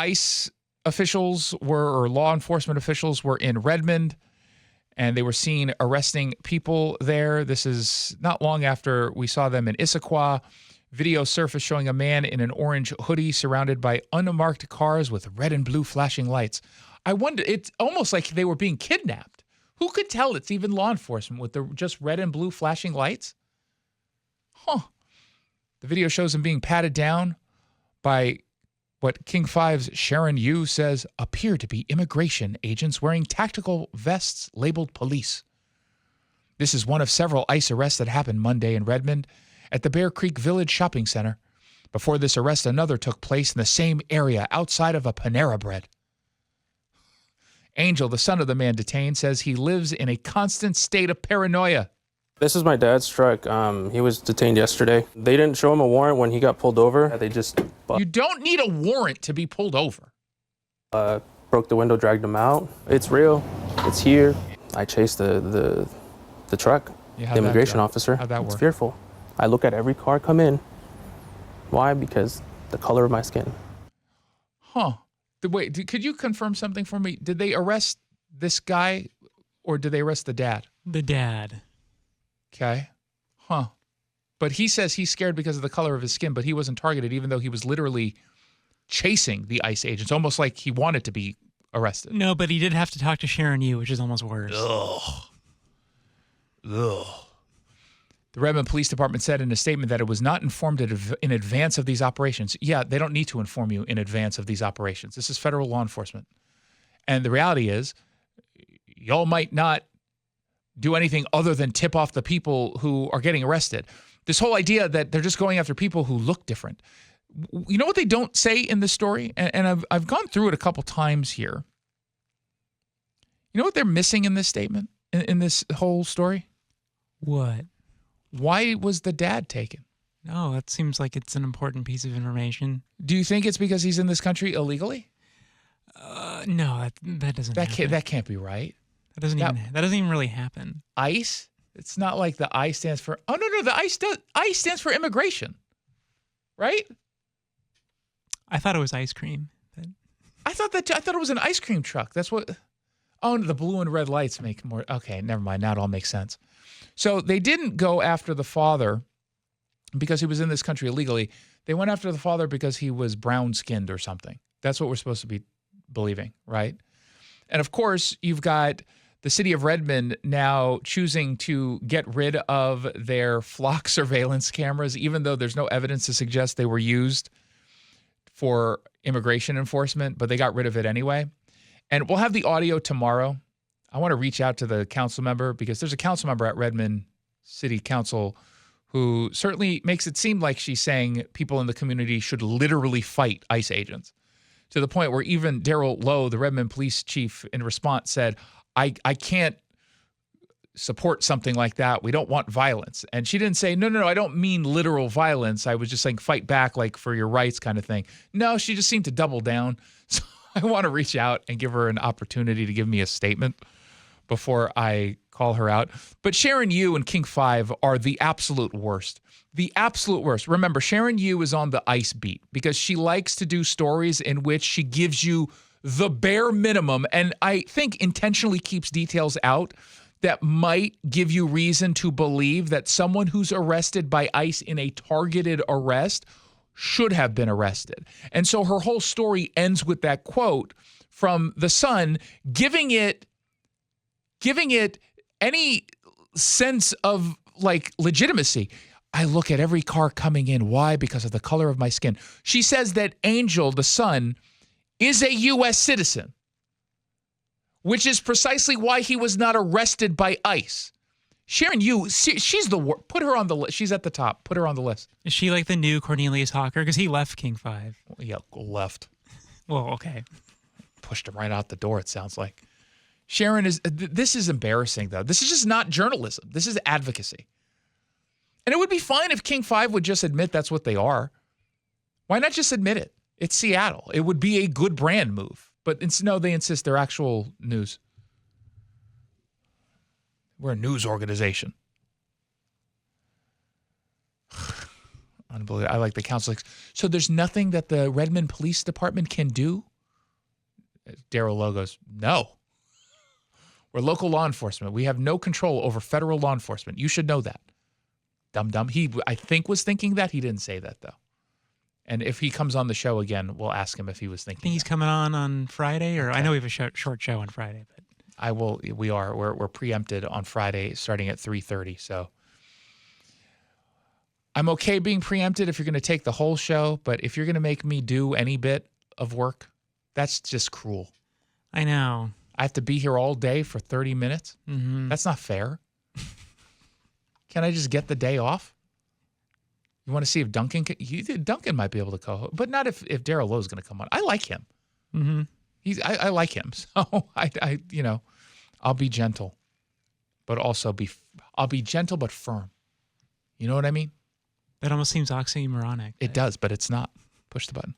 ICE officials or law enforcement officials were in Redmond, and they were seen arresting people there. This is not long after we saw them in Issaquah. Video surfaced showing a man in an orange hoodie surrounded by unmarked cars with red and blue flashing lights. I wonder, it's almost like they were being kidnapped. Who could tell it's even law enforcement with the just red and blue flashing lights? Huh. The video shows him being patted down by what King 5's Sharon Yu says appear to be immigration agents wearing tactical vests labeled police. This is one of several ICE arrests that happened Monday in Redmond at the Bear Creek Village Shopping Center. Before this arrest, another took place in the same area outside of a Panera Bread. Angel, the son of the man detained, says he lives in a constant state of paranoia. This is my dad's truck. He was detained yesterday. They didn't show him a warrant when he got pulled over. They just... You don't need a warrant to be pulled over. Broke the window, dragged him out. It's real. It's here. I chased the truck, the immigration officer. How'd that work? It's fearful. I look at every car come in. Why? Because the color of my skin. Huh. Wait, could you confirm something for me? Did they arrest this guy or did they arrest the dad? The dad. Okay. Huh. But he says he's scared because of the color of his skin, but he wasn't targeted even though he was literally chasing the ICE agents, almost like he wanted to be arrested. No, but he did have to talk to Sharon Yu, which is almost worse. Ugh. The Redmond Police Department said in a statement that it was not informed in advance of these operations. Yeah, they don't need to inform you in advance of these operations. This is federal law enforcement. And the reality is, y'all might not do anything other than tip off the people who are getting arrested. This whole idea that they're just going after people who look different. You know what they don't say in this story? And I've gone through it a couple times here. You know what they're missing in this statement, in this whole story? What? Why was the dad taken? No, that seems like it's an important piece of information. Do you think it's because he's in this country illegally? No, that doesn't happen. That can't be right. That doesn't even really happen. ICE? It's not like the I stands for... Oh, no, the ICE stands for immigration. Right? I thought it was ice cream. But... I thought it was an ice cream truck. That's what... Oh, the blue and red lights make more... Okay, never mind. Now it all makes sense. So they didn't go after the father because he was in this country illegally. They went after the father because he was brown-skinned or something. That's what we're supposed to be believing, right? And, of course, you've got the city of Redmond now choosing to get rid of their flock surveillance cameras, even though there's no evidence to suggest they were used for immigration enforcement, but they got rid of it anyway. And we'll have the audio tomorrow. I want to reach out to the council member because there's a council member at Redmond City Council who certainly makes it seem like she's saying people in the community should literally fight ICE agents, to the point where even Daryl Lowe, the Redmond police chief, in response said, I can't support something like that. We don't want violence. And she didn't say, no, I don't mean literal violence. I was just saying fight back, like for your rights kind of thing. No, she just seemed to double down. So I want to reach out and give her an opportunity to give me a statement before I call her out. But Sharon Yu and King 5 are the absolute worst. The absolute worst. Remember, Sharon Yu is on the ICE beat because she likes to do stories in which she gives you the bare minimum, and I think intentionally keeps details out that might give you reason to believe that someone who's arrested by ICE in a targeted arrest should have been arrested. And so her whole story ends with that quote from the Sun, giving it any sense of like legitimacy. I look at every car coming in. Why? Because of the color of my skin. She says that Angel, the son, is a U.S. citizen, which is precisely why he was not arrested by ICE. Sharon Yu, she's the worst. Put her on the list. She's at the top. Put her on the list. Is she like the new Cornelius Hawker? Because he left King 5. Yeah, left. Well, okay. Pushed him right out the door, it sounds like. Sharon this is embarrassing, though. This is just not journalism. This is advocacy. And it would be fine if King 5 would just admit that's what they are. Why not just admit it? It's Seattle. It would be a good brand move. But no, they insist they're actual news. We're a news organization. Unbelievable. I like the council. So there's nothing that the Redmond Police Department can do Daryl Lowe goes, no. We're local law enforcement. We have no control over federal law enforcement. You should know that. Dum-dum. He, I think, was thinking that. He didn't say that, though. And if he comes on the show again, we'll ask him if he was thinking I think he's that. coming on Friday, or I know we have a short show on Friday. But I will. We're preempted on Friday starting at 3:30. So I'm okay being preempted if you're going to take the whole show. But if you're going to make me do any bit of work, that's just cruel. I know. I have to be here all day for 30 minutes. Mm-hmm. That's not fair. Can I just get the day off? You want to see if Duncan might be able to co-host, but not if Daryl Lowe's going to come on. I like him. Mm-hmm. I like him. So I I'll be gentle, but also I'll be gentle but firm. You know what I mean? That almost seems oxymoronic. It does, but it's not. Push the button.